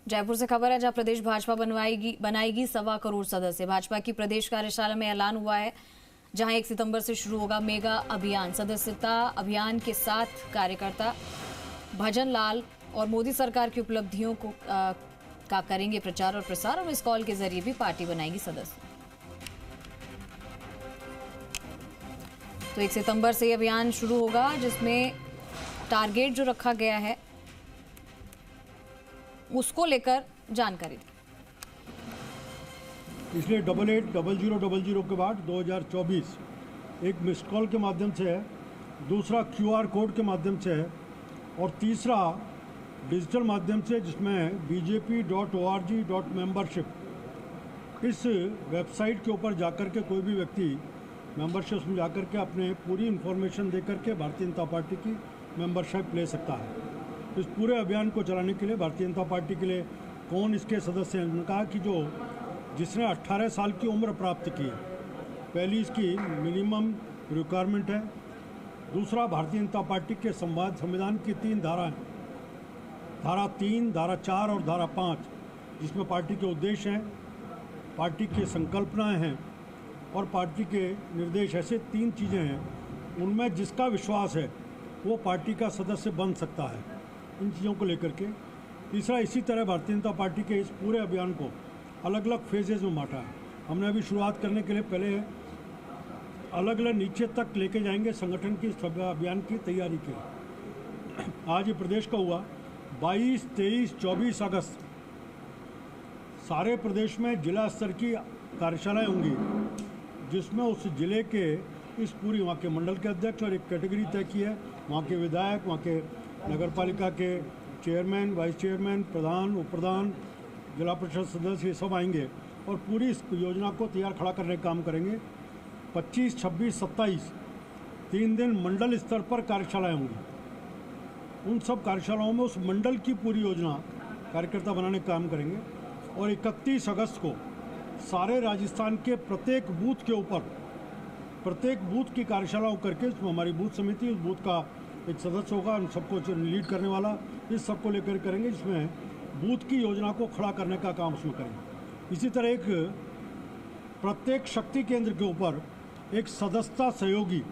जयपुर से खबर है, जहां प्रदेश भाजपा बनाएगी 1.25 करोड़ सदस्य। भाजपा की प्रदेश कार्यशाला में ऐलान हुआ है, जहां 1 सितंबर से शुरू होगा मेगा अभियान। सदस्यता अभियान के साथ कार्यकर्ता भजन लाल और मोदी सरकार की उपलब्धियों का करेंगे प्रचार और प्रसार, और इस कॉल के जरिए भी पार्टी बनाएगी सदस्य। तो 1 सितंबर से ये अभियान शुरू होगा, जिसमें टारगेट जो रखा गया है उसको लेकर जानकारी दी। इसलिए 880000 के बाद 2024 एक मिस्ड कॉल के माध्यम से है, दूसरा QR कोड के माध्यम से है, और तीसरा डिजिटल माध्यम से, जिसमें bjp.org.membership इस वेबसाइट के ऊपर जाकर के कोई भी व्यक्ति मेंबरशिप में जाकर के अपने पूरी इन्फॉर्मेशन दे करके भारतीय जनता पार्टी की मेंबरशिप ले सकता है। इस पूरे अभियान को चलाने के लिए भारतीय जनता पार्टी के लिए कौन इसके सदस्य हैं, उन्होंने कहा कि जिसने 18 साल की उम्र प्राप्त की है, पहली इसकी मिनिमम रिक्वायरमेंट है। दूसरा, भारतीय जनता पार्टी के संविधान की 3 धाराएं, धारा 3, धारा 4 और धारा 5, जिसमें पार्टी के उद्देश्य हैं, पार्टी की संकल्पनाएं हैं और पार्टी के निर्देश, ऐसे 3 चीज़ें हैं। उनमें जिसका विश्वास है वो पार्टी का सदस्य बन सकता है, इन चीज़ों को लेकर के। तीसरा, इसी तरह भारतीय जनता पार्टी के इस पूरे अभियान को अलग अलग फेजेज में बांटा है। हमने अभी शुरुआत करने के लिए पहले अलग अलग नीचे तक लेके जाएंगे संगठन की अभियान की तैयारी के लिए। आज ये प्रदेश का हुआ 22, 23, 24 अगस्त सारे प्रदेश में जिला स्तर की कार्यशालाएँ होंगी, जिसमें उस जिले के इस पूरी वहाँ के मंडल के अध्यक्ष और एक कैटेगरी तय की है, वहाँ के विधायक, वहाँ के नगरपालिका के चेयरमैन, वाइस चेयरमैन, प्रधान, उप प्रधान, जिला परिषद सदस्य, ये सब आएंगे और पूरी इस योजना को तैयार खड़ा करने का काम करेंगे। 25, 26, 27 3 दिन मंडल स्तर पर कार्यशालाएँ होंगी। उन सब कार्यशालाओं में उस मंडल की पूरी योजना कार्यकर्ता बनाने का काम करेंगे। और 31 अगस्त को सारे राजस्थान के प्रत्येक बूथ के ऊपर, प्रत्येक बूथ की कार्यशालाओं करके, इसमें हमारी बूथ समिति, उस बूथ का एक सदस्य होगा, उन सबको लीड करने वाला, इस सबको लेकर करेंगे, जिसमें बूथ की योजना को खड़ा करने का काम उसमें करेंगे। इसी तरह एक प्रत्येक शक्ति केंद्र के ऊपर एक सदस्यता सहयोगी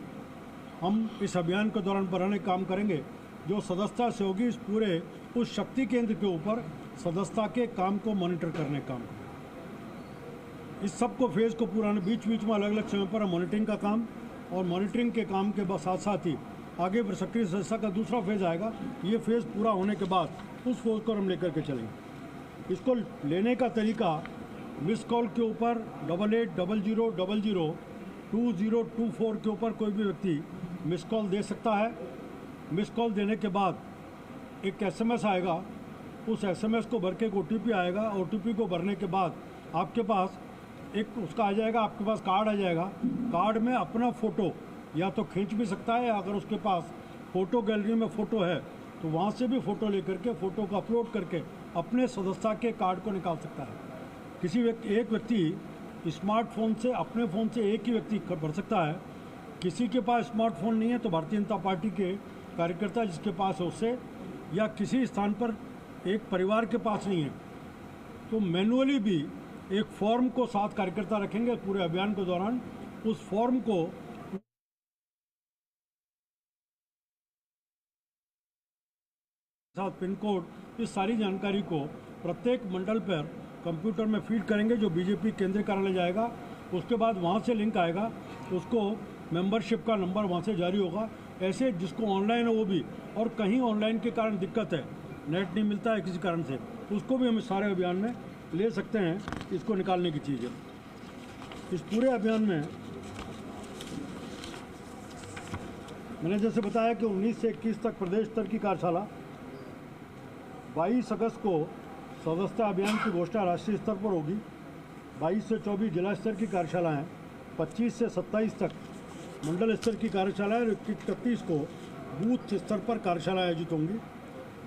हम इस अभियान के दौरान बनाने का काम करेंगे, जो सदस्यता सहयोगी इस पूरे उस शक्ति केंद्र के ऊपर सदस्यता के काम को मॉनिटर करने का काम करेंगे। इस सब को फेज़ को पूरा बीच बीच में अलग अलग समय पर मॉनिटरिंग का काम, और मॉनिटरिंग के काम के साथ साथ ही आगे फिर सक्रिय सदस्यता का दूसरा फेज़ आएगा। ये फेज़ पूरा होने के बाद उस फेज़ को हम लेकर के चलेंगे। इसको लेने का तरीका मिस कॉल के ऊपर 8800002024 के ऊपर कोई भी व्यक्ति मिस कॉल दे सकता है। मिस कॉल देने के बाद एक SMS आएगा, उस SMS को भर के एक OTP आएगा। OTP को भरने के बाद आपके पास एक उसका आ जाएगा, आपके पास कार्ड आ जाएगा। कार्ड में अपना फ़ोटो या तो खींच भी सकता है, अगर उसके पास फ़ोटो गैलरी में फ़ोटो है तो वहाँ से भी फ़ोटो लेकर के फ़ोटो को अपलोड करके अपने सदस्यता के कार्ड को निकाल सकता है। एक व्यक्ति स्मार्टफोन से, अपने फ़ोन से एक ही व्यक्ति भर सकता है। किसी के पास स्मार्टफोन नहीं है तो भारतीय जनता पार्टी के कार्यकर्ता जिसके पास है उससे, या किसी स्थान पर एक परिवार के पास नहीं है तो मैनुअली भी एक फॉर्म को साथ कार्यकर्ता रखेंगे पूरे अभियान के दौरान। उस फॉर्म को साथ पिन कोड, इस सारी जानकारी को प्रत्येक मंडल पर कंप्यूटर में फीड करेंगे, जो बीजेपी केंद्रीय कार्यालय जाएगा। उसके बाद वहाँ से लिंक आएगा, उसको मेंबरशिप का नंबर वहाँ से जारी होगा। ऐसे जिसको ऑनलाइन है वो भी, और कहीं ऑनलाइन के कारण दिक्कत है, नेट नहीं मिलता है किसी कारण से, उसको भी हम इस सारे अभियान में ले सकते हैं। इसको निकालने की चीज़ है। इस पूरे अभियान में मैंने जैसे बताया कि 19 से 21 तक प्रदेश स्तर की कार्यशाला, 22 अगस्त को सदस्यता अभियान की घोषणा राष्ट्रीय स्तर पर होगी। 22 से 24 जिला स्तर की कार्यशालाएँ, 25 से 27 तक मंडल स्तर की कार्यशालाएँ, और 31 को बूथ स्तर पर कार्यशालाएँ आयोजित होंगी।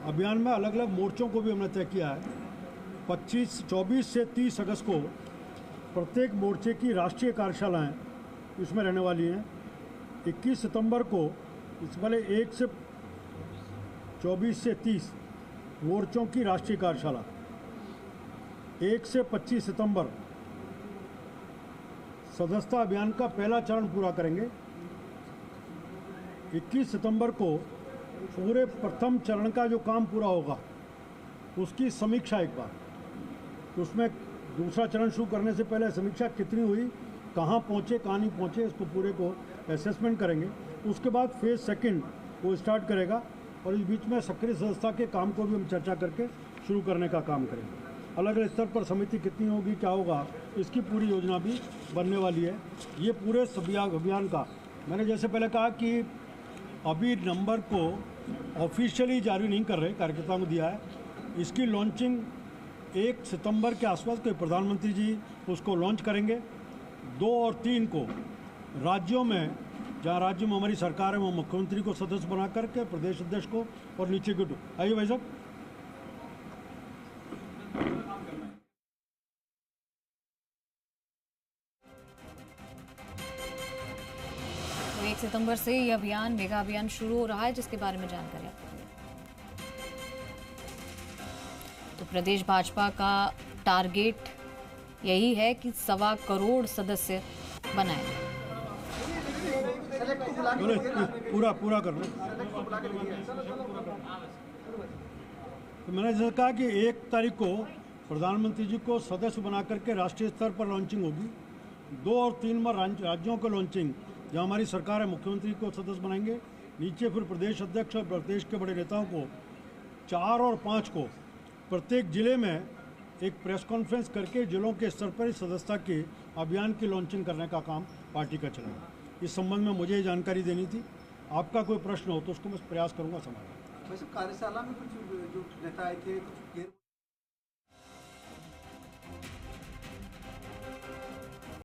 अभियान में अलग अलग मोर्चों को भी हमने तय किया है। 24 से 30 अगस्त को प्रत्येक मोर्चे की राष्ट्रीय कार्यशालाएँ इसमें रहने वाली हैं। 21 सितंबर को इस वाले 1 से 24 से 30 मोर्चों की राष्ट्रीय कार्यशाला, 1 से 25 सितंबर सदस्यता अभियान का पहला चरण पूरा करेंगे। 21 सितंबर को पूरे प्रथम चरण का जो काम पूरा होगा उसकी समीक्षा एक बार, उसमें दूसरा चरण शुरू करने से पहले समीक्षा कितनी हुई, कहाँ पहुँचे कहाँ नहीं पहुँचे, इसको पूरे को असेसमेंट करेंगे। उसके बाद फेज़ सेकंड वो स्टार्ट करेगा और इस बीच में सक्रिय सदस्यता के काम को भी हम चर्चा करके शुरू करने का काम करेंगे। अलग अलग स्तर पर समिति कितनी होगी, क्या होगा, इसकी पूरी योजना भी बनने वाली है। ये पूरे अभियान का मैंने जैसे पहले कहा कि अभी नंबर को ऑफिशियली जारी नहीं कर रहे, कार्यकर्ताओं को दिया है। इसकी लॉन्चिंग 1 सितंबर के आसपास के प्रधानमंत्री जी उसको लॉन्च करेंगे। 2 और 3 को राज्यों में, जहाँ राज्य में हमारी सरकार है, वो मुख्यमंत्री को सदस्य बना करके प्रदेश अध्यक्ष को और नीचे के आइए भाई साहब। तो 1 सितंबर से ये अभियान, मेगा अभियान शुरू हो रहा है, जिसके बारे में जानकारी आपको दी। तो प्रदेश भाजपा का टारगेट यही है कि 1.25 करोड़ सदस्य बनाए। पूरा कर लो। तो मैंने जैसे कहा कि 1 तारीख को प्रधानमंत्री जी को सदस्य बना करके राष्ट्रीय स्तर पर लॉन्चिंग होगी। 2 और 3 में राज्यों को लॉन्चिंग, जहाँ हमारी सरकार है, मुख्यमंत्री को सदस्य बनाएंगे। नीचे फिर प्रदेश अध्यक्ष और प्रदेश के बड़े नेताओं को 4 और 5 को प्रत्येक जिले में एक प्रेस कॉन्फ्रेंस करके जिलों के स्तर पर सदस्यता के अभियान की लॉन्चिंग करने का काम पार्टी का चलेगा। इस संबंध में मुझे जानकारी देनी थी। आपका कोई प्रश्न हो तो उसको मैं प्रयास करूंगा समाधान। वैसे कार्यशाला में कुछ जो नेता आए थे, कुछ